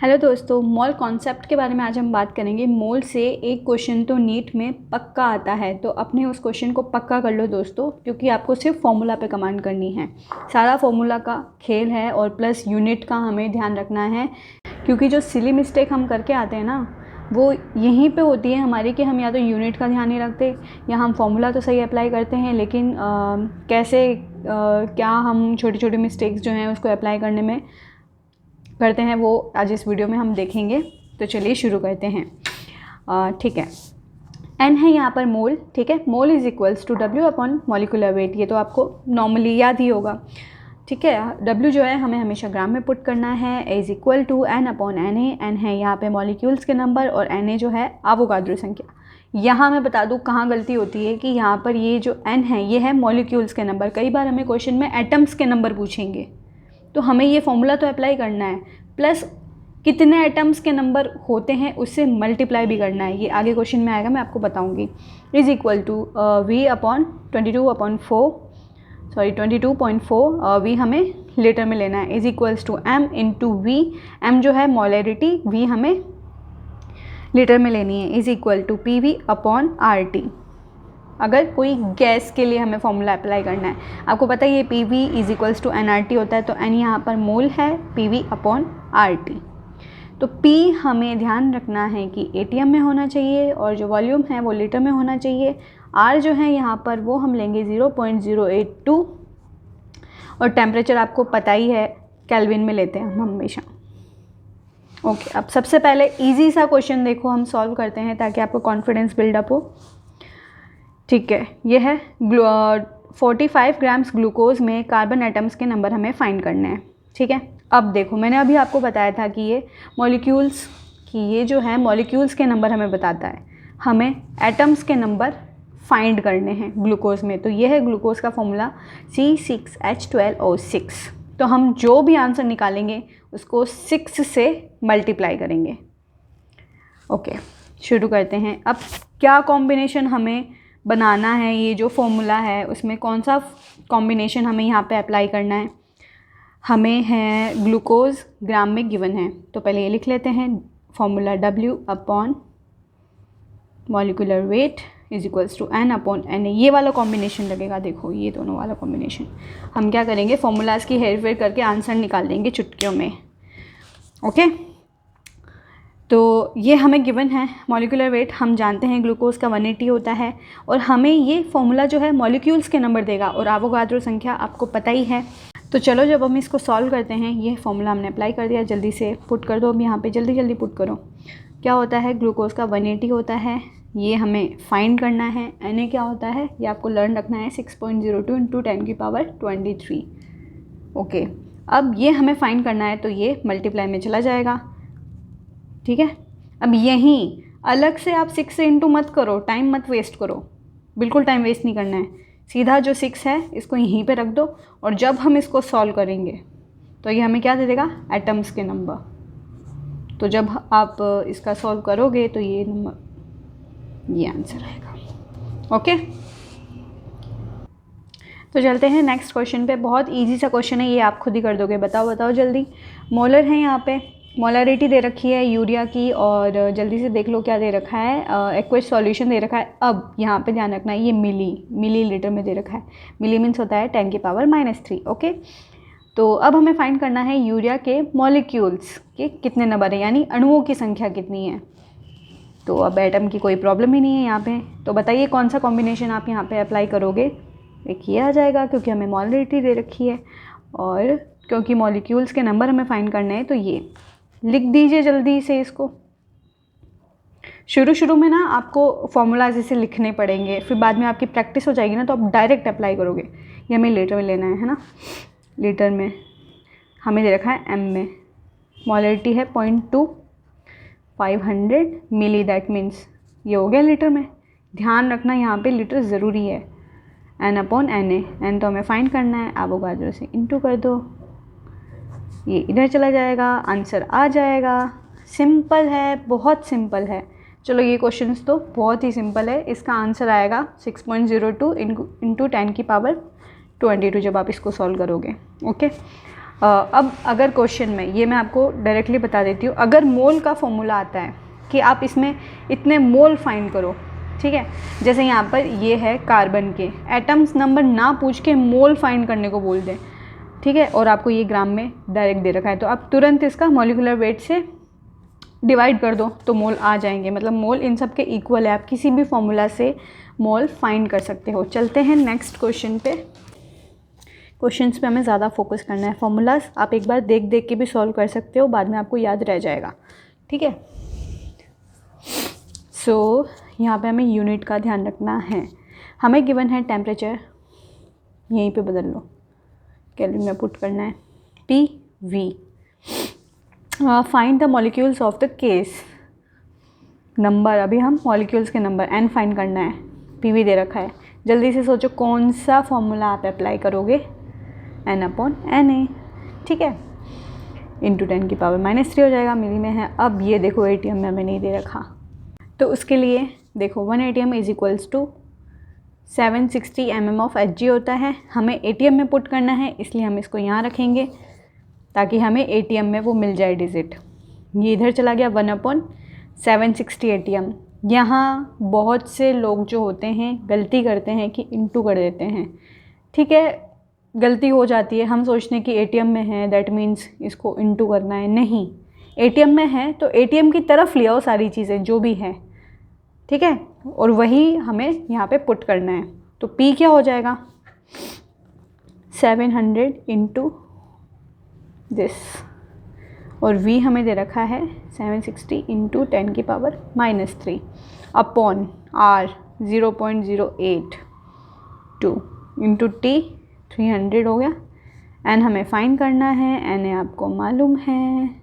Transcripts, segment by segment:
Hello दोस्तों, mole concept के बारे में आज हम बात करेंगे। मोल से एक क्वेश्चन तो नीट में पक्का आता है, तो अपने उस क्वेश्चन को पक्का कर लो दोस्तों, क्योंकि आपको सिर्फ फॉर्मूला पे कमांड करनी है। सारा फॉर्मूला का खेल है और प्लस यूनिट का हमें ध्यान रखना है, क्योंकि जो सिली मिस्टेक हम करके आते हैं ना, वो यहीं पे होती है हमारी कि हम या तो यूनिट का ध्यान नहीं रखते या हम फॉर्मूला तो सही अप्लाई करते हैं, लेकिन कैसे क्या हम छोटी छोटी मिस्टेक्स जो हैं उसको अप्लाई करने में करते हैं, वो आज इस वीडियो में हम देखेंगे। तो चलिए शुरू करते हैं। ठीक है, एन है यहाँ पर मोल। ठीक है, mole is equals to W upon molecular weight. ये तो आपको नॉर्मली याद ही होगा। ठीक है, डब्ल्यू जो है हमें हमेशा ग्राम में पुट करना है, is equal to N upon N A. N है यहाँ पे मॉलिक्यूल्स के नंबर और एन ए जो है एवोगाड्रो संख्या। यहाँ मैं बता दूँ कहाँ गलती होती है कि यहाँ पर ये जो एन है ये है मॉलिक्यूल्स के नंबर। कई बार हमें क्वेश्चन में एटम्स के नंबर पूछेंगे, तो हमें ये फॉर्मूला तो अप्लाई करना है, प्लस कितने एटम्स के नंबर होते हैं उससे मल्टीप्लाई भी करना है। ये आगे क्वेश्चन में आएगा, मैं आपको बताऊंगी। Is equal to V upon 22.4 V हमें लीटर में लेना है, is equals to M into V. M जो है मोलैरिटी, वी हमें लीटर में लेनी है, is equal to P V upon R T. अगर कोई गैस के लिए हमें फॉर्मूला अप्लाई करना है, आपको पता है ये P V is equals to N R T होता है, तो एन यहाँ पर मोल है, P V upon R T. तो पी हमें ध्यान रखना है कि एटीएम में होना चाहिए और जो वॉल्यूम है वो लीटर में होना चाहिए। आर जो है यहाँ पर वो हम लेंगे 0.082 और टेम्परेचर आपको पता ही है केल्विन में लेते हैं हम हमेशा। ओके, अब सबसे पहले इजी सा क्वेश्चन देखो हम सॉल्व करते हैं ताकि आपको कॉन्फिडेंस बिल्डअप हो। ठीक है, ये है 45 ग्राम्स ग्लूकोज में कार्बन एटम्स के नंबर हमें फाइंड करने हैं। ठीक है, अब देखो मैंने अभी आपको बताया था कि ये मॉलिक्यूल्स की ये जो है मॉलिक्यूल्स के नंबर हमें बताता है, हमें एटम्स के नंबर फाइंड करने हैं ग्लूकोज में। तो ये है ग्लूकोज का फॉर्मूला C6H12O6। तो हम जो भी आंसर निकालेंगे उसको 6 से मल्टीप्लाई करेंगे। ओके, शुरू करते हैं। अब क्या कॉम्बिनेशन हमें बनाना है, ये जो फॉर्मूला है उसमें कौन सा कॉम्बिनेशन हमें यहाँ पे अप्लाई करना है। हमें है ग्लूकोज ग्राम में गिवन है, तो पहले ये लिख लेते हैं, formula W upon molecular weight is equals to N upon N। ये वाला कॉम्बिनेशन लगेगा, देखो ये दोनों वाला कॉम्बिनेशन। हम क्या करेंगे, फॉर्मूलाज की हेर फेर करके आंसर निकाल लेंगे चुटकियों में। ओके, तो ये हमें गिवन है मॉलिक्यूलर वेट, हम जानते हैं ग्लूकोज का 180 होता है, और हमें ये फॉर्मूला जो है मॉलिक्यूल्स के नंबर देगा और एवोगाड्रो संख्या आपको पता ही है। तो चलो जब हम इसको सॉल्व करते हैं, ये फॉर्मूला हमने अप्लाई कर दिया, जल्दी से पुट कर दो। अब यहाँ पे जल्दी जल्दी पुट करो। क्या होता है, ग्लूकोज का 180 होता है, ये हमें फाइंड करना है। Na क्या होता है ये आपको लर्न रखना है, 6.02 इंटू 10 की पावर 23। ओके, अब ये हमें फाइंड करना है, तो ये मल्टीप्लाई में चला जाएगा। ठीक है, अब यहीं अलग से आप 6 से इंटू मत करो, टाइम मत वेस्ट करो, बिल्कुल टाइम वेस्ट नहीं करना है। सीधा जो 6 है इसको यहीं पे रख दो, और जब हम इसको सॉल्व करेंगे तो ये हमें क्या दे देगा, एटम्स के नंबर। तो जब आप इसका सॉल्व करोगे तो ये नंबर, ये आंसर आएगा। ओके, तो चलते हैं नेक्स्ट क्वेश्चन पे। बहुत इजी सा क्वेश्चन है, ये आप खुद ही कर दोगे। बताओ जल्दी। मोलर है, यहाँ पे मोलरिटी दे रखी है यूरिया की, और जल्दी से देख लो क्या दे रखा है, एक्वस सॉल्यूशन दे रखा है। अब यहाँ पे ध्यान रखना है, ये मिली लीटर में दे रखा है। मिली मीन्स होता है 10 की पावर -3। ओके, तो अब हमें फाइंड करना है यूरिया के मॉलिक्यूल्स के कितने नंबर है, यानी अणुओं की संख्या कितनी है। तो अब एटम की कोई प्रॉब्लम ही नहीं है यहाँ पे। तो बताइए कौन सा कॉम्बिनेशन आप यहाँ पे अप्लाई करोगे। एक ये आ जाएगा, क्योंकि हमें मोलरिटी दे रखी है, और क्योंकि मॉलिक्यूल्स के नंबर हमें फाइंड करने हैं, तो ये लिख दीजिए जल्दी से इसको। शुरू में ना आपको फॉर्मूलाज इसे लिखने पड़ेंगे, फिर बाद में आपकी प्रैक्टिस हो जाएगी ना, तो आप डायरेक्ट अप्लाई करोगे। ये हमें लीटर में लेना है ना, लीटर में हमें दे रखा है एम में, मोलरिटी है 0.2, 500 मिली, दैट मीन्स ये हो गया लीटर में। ध्यान रखना यहाँ पे लीटर ज़रूरी है। N अपॉन Na, N तो हमें फाइंड करना है, एवोगाड्रो से इंटू कर दो, ये इधर चला जाएगा, आंसर आ जाएगा। सिंपल है, बहुत सिंपल है। चलो ये क्वेश्चंस तो बहुत ही सिंपल है। इसका आंसर आएगा 6.02 इंटू 10 की पावर 22 जब आप इसको सॉल्व करोगे। ओके, अब अगर क्वेश्चन में, ये मैं आपको डायरेक्टली बता देती हूँ, अगर मोल का फॉर्मूला आता है कि आप इसमें इतने मोल फाइंड करो, ठीक है, जैसे यहाँ पर ये है कार्बन के, एटम्स नंबर ना पूछ के मोल फाइंड करने को बोल दें, ठीक है, और आपको ये ग्राम में डायरेक्ट दे रखा है, तो आप तुरंत इसका मॉलिक्यूलर वेट से डिवाइड कर दो तो मोल आ जाएंगे, मतलब मोल इन सब के इक्वल है। आप किसी भी फॉर्मूला से मोल फाइंड कर सकते हो। चलते हैं नेक्स्ट क्वेश्चन पे। क्वेश्चंस पे हमें ज़्यादा फोकस करना है। फॉर्मूलाज आप एक बार देख देख के भी सॉल्व कर सकते हो, बाद में आपको याद रह जाएगा, ठीक है। सो यहाँ पे हमें यूनिट का ध्यान रखना है। हमें गिवन है टेम्परेचर, यहीं पे बदल लो, केल्विन में पुट करना है, PV। Find the molecules of the case number, अभी हम मॉलिक्यूल्स के नंबर n फाइंड करना है, PV दे रखा है। जल्दी से सोचो कौन सा फॉर्मूला आप अप्लाई करोगे, n/Na, ठीक है, इंटू 10 की पावर -3 हो जाएगा, मिली में है। अब ये देखो ATM में हमें नहीं दे रखा, तो उसके लिए देखो 1 ATM is equals to 760 mm of Hg होता है। हमें ATM में पुट करना है, इसलिए हम इसको यहाँ रखेंगे ताकि हमें ATM में वो मिल जाए डिजिट। ये इधर चला गया 1/760 ATM। यहाँ बहुत से लोग जो होते हैं गलती करते हैं कि इंटू कर देते हैं, ठीक है, गलती हो जाती है। हम सोचते हैं कि ATM में है दैट मीन्स इसको इंटू करना है, नहीं, ATM में है तो ATM की तरफ ले आओ सारी चीज़ें जो भी है, ठीक है, और वही हमें यहाँ पे पुट करना है। तो P क्या हो जाएगा, 700 इंटू दिस, और V हमें दे रखा है 760 इंटू 10 की power -3 upon R 0.082 into T 300 हो गया। N हमें फाइंड करना है, Na आपको मालूम है,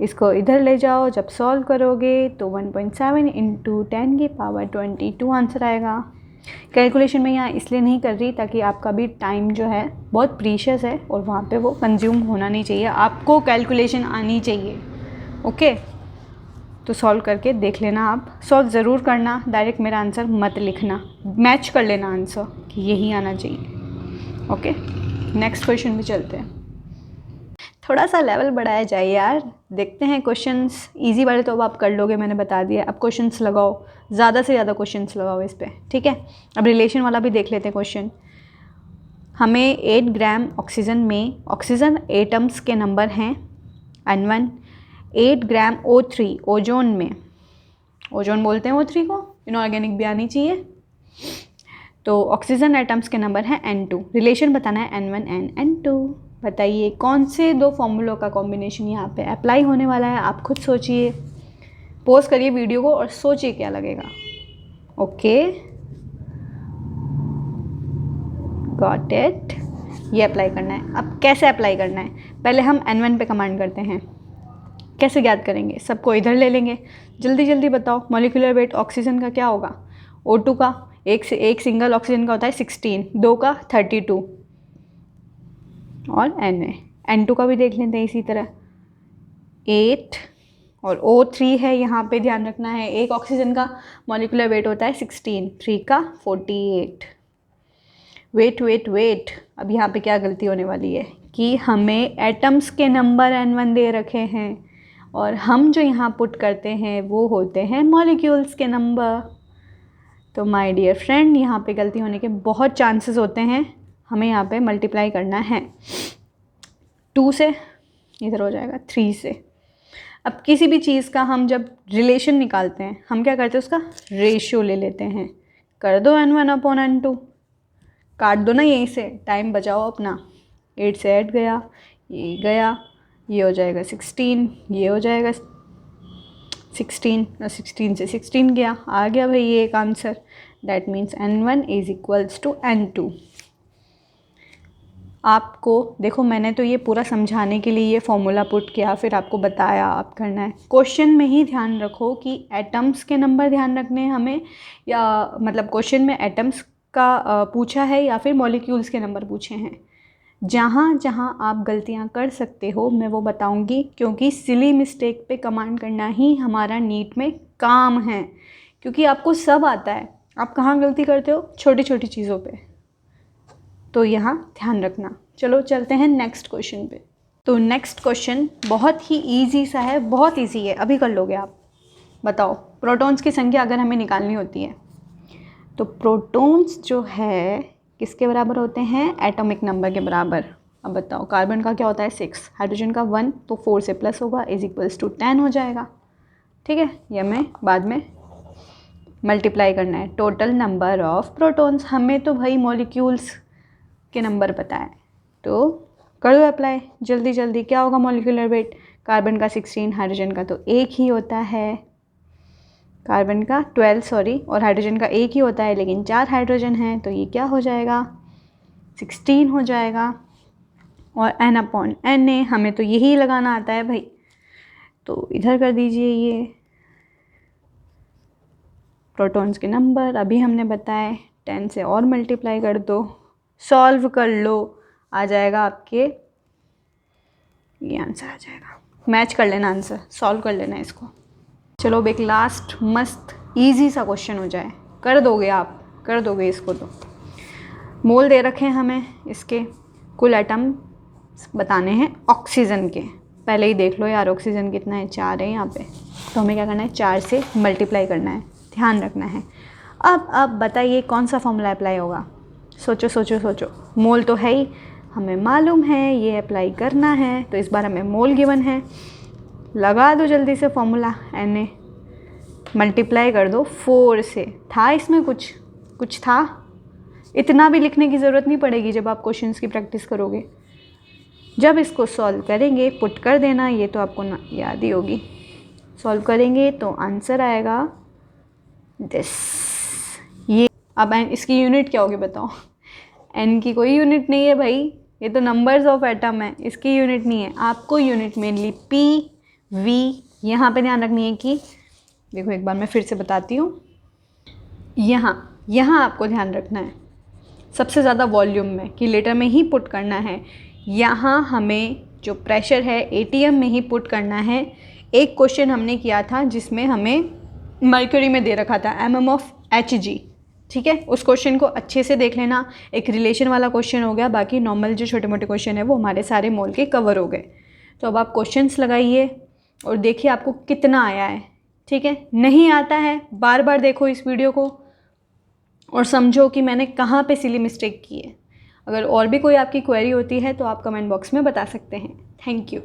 इसको इधर ले जाओ, जब सॉल्व करोगे तो 1.7 इंटू 10 की पावर 22 आंसर आएगा। कैलकुलेशन में यहाँ इसलिए नहीं कर रही ताकि आपका भी टाइम जो है बहुत प्रीशियस है और वहाँ पे वो कंज्यूम होना नहीं चाहिए, आपको कैलकुलेशन आनी चाहिए, ओके। तो सॉल्व करके देख लेना, आप सॉल्व ज़रूर करना, डायरेक्ट मेरा आंसर मत लिखना, मैच कर लेना आंसर कि यही आना चाहिए, ओके। नेक्स्ट क्वेश्चन पे चलते हैं, थोड़ा सा लेवल बढ़ाया जाए यार। देखते हैं क्वेश्चंस, इजी वाले तो अब आप कर लोगे, मैंने बता दिया। अब क्वेश्चंस लगाओ, ज़्यादा से ज़्यादा क्वेश्चंस लगाओ इस पर, ठीक है। अब रिलेशन वाला भी देख लेते हैं क्वेश्चन। हमें 8 ग्राम ऑक्सीजन में ऑक्सीजन एटम्स के नंबर हैं N1, 8 ग्राम O3 ओजोन में, ओजोन बोलते हैं O3 को, इनऑर्गेनिक भी आनी चाहिए, तो ऑक्सीजन एटम्स के नंबर हैं N2। रिलेशन बताना है N1 and N2। बताइए कौन से दो फॉर्मूलों का कॉम्बिनेशन यहाँ पे अप्लाई होने वाला है, आप खुद सोचिए, पॉज करिए वीडियो को और सोचिए क्या लगेगा, ओके, गॉट इट। ये अप्लाई करना है। अब कैसे अप्लाई करना है, पहले हम N1 पे कमांड करते हैं, कैसे ज्ञात करेंगे, सबको इधर ले लेंगे, जल्दी जल्दी बताओ। मॉलिक्यूलर वेट ऑक्सीजन का क्या होगा, O2 का, एक सिंगल ऑक्सीजन का होता है 16, 2 का 32, और N2 का भी देख लेते हैं इसी तरह, 8, और O3 है, यहाँ पे ध्यान रखना है, एक ऑक्सीजन का मॉलिक्यूलर वेट होता है 16, 3 का 48। वेट, अब यहाँ पे क्या गलती होने वाली है कि हमें एटम्स के नंबर N1 दे रखे हैं और हम जो यहाँ पुट करते हैं वो होते हैं मॉलिक्यूल्स के नंबर। तो माय डियर फ्रेंड, यहाँ पे गलती होने के बहुत चांसेस होते हैं। हमें यहाँ पे मल्टीप्लाई करना है 2 से, इधर हो जाएगा 3 से। अब किसी भी चीज़ का हम जब रिलेशन निकालते हैं, हम क्या करते हैं, उसका रेशियो ले लेते हैं। कर दो N1/N2, काट दो ना यहीं से, टाइम बचाओ अपना। 8 से 8 गया, ये गया, ये हो जाएगा 16, ये हो जाएगा 16, और 16 से 16 गया, आ गया भाई ये एक answer. That means N1 is equals to N2। आपको देखो, मैंने तो ये पूरा समझाने के लिए ये फॉर्मूला पुट किया, फिर आपको बताया आप करना है। क्वेश्चन में ही ध्यान रखो कि एटम्स के नंबर ध्यान रखने हैं हमें, या मतलब क्वेश्चन में एटम्स का पूछा है या फिर मॉलिक्यूल्स के नंबर पूछे हैं। जहाँ जहाँ आप गलतियाँ कर सकते हो मैं वो बताऊँगी, क्योंकि सिली मिस्टेक पे कमांड करना ही हमारा नीट में काम है, क्योंकि आपको सब आता है, आप कहाँ गलती करते हो, छोटी छोटी चीज़ों पे। तो यहाँ ध्यान रखना। चलो चलते हैं नेक्स्ट क्वेश्चन पे। तो नेक्स्ट क्वेश्चन बहुत ही ईजी सा है, बहुत ईजी है, अभी कर लोगे आप। बताओ, प्रोटॉन्स की संख्या अगर हमें निकालनी होती है तो प्रोटॉन्स जो है किसके बराबर होते हैं? एटॉमिक नंबर के बराबर। अब बताओ, कार्बन का क्या होता है 6, हाइड्रोजन का 1, तो 4 से प्लस होगा इज इक्वल्स टू 10 हो जाएगा। ठीक है, ये हमें बाद में मल्टीप्लाई करना है। टोटल नंबर ऑफ प्रोटॉन्स, हमें तो भाई मॉलिक्यूल्स के नंबर पता है, तो कर दो अप्लाई जल्दी जल्दी। क्या होगा मॉलिक्यूलर वेट? कार्बन का 16, हाइड्रोजन का तो एक ही होता है, कार्बन का 12 सॉरी, और हाइड्रोजन का एक ही होता है, लेकिन 4 हाइड्रोजन हैं, तो ये क्या हो जाएगा? 16 हो जाएगा। और n/Na, हमें तो यही लगाना आता है भाई, तो इधर कर दीजिए ये प्रोटॉन्स के नंबर अभी हमने बताए, 10 से और मल्टीप्लाई कर दो, सॉल्व कर लो, आ जाएगा आपके, ये आंसर आ जाएगा। मैच कर लेना आंसर, सॉल्व कर लेना इसको। चलो अब एक लास्ट मस्त इजी सा क्वेश्चन हो जाए, कर दोगे आप, कर दोगे इसको। तो मोल दे रखे हैं हमें, इसके कुल एटम बताने हैं ऑक्सीजन के। पहले ही देख लो यार, ऑक्सीजन कितना है? 4 है यहाँ पे, तो हमें क्या करना है? 4 से मल्टीप्लाई करना है, ध्यान रखना है। अब बताइए कौन सा फॉर्मूला अप्लाई होगा? सोचो सोचो सोचो। मोल तो है ही, हमें मालूम है, ये अप्लाई करना है, तो इस बार हमें मोल गिवन है, लगा दो जल्दी से फॉर्मूला। Na मल्टीप्लाई कर दो 4 से। था इसमें कुछ था? इतना भी लिखने की ज़रूरत नहीं पड़ेगी जब आप क्वेश्चंस की प्रैक्टिस करोगे। जब इसको सॉल्व करेंगे पुट कर देना, ये तो आपको ना याद ही होगी। सॉल्व करेंगे तो आंसर आएगा दिस, ये। अब इसकी यूनिट क्या होगी बताओ? n की कोई यूनिट नहीं है भाई, ये तो नंबर्स ऑफ एटम है, इसकी यूनिट नहीं है। आपको यूनिट मेनली p v यहाँ पे ध्यान रखनी है कि, देखो एक बार मैं फिर से बताती हूँ, यहाँ आपको ध्यान रखना है सबसे ज़्यादा वॉल्यूम में, कि लीटर में ही पुट करना है। यहाँ हमें जो प्रेशर है ATM में ही पुट करना है। एक क्वेश्चन हमने किया था जिसमें हमें मर्क्यूरी में दे रखा था mm ऑफ Hg, ठीक है, उस क्वेश्चन को अच्छे से देख लेना। एक रिलेशन वाला क्वेश्चन हो गया, बाकी नॉर्मल जो छोटे मोटे क्वेश्चन है वो हमारे सारे मोल के कवर हो गए। तो अब आप क्वेश्चंस लगाइए और देखिए आपको कितना आया है। ठीक है, नहीं आता है बार बार देखो इस वीडियो को और समझो कि मैंने कहाँ पे सिली मिस्टेक की है। अगर और भी कोई आपकी क्वेरी होती है तो आप कमेंट बॉक्स में बता सकते हैं। Thank you.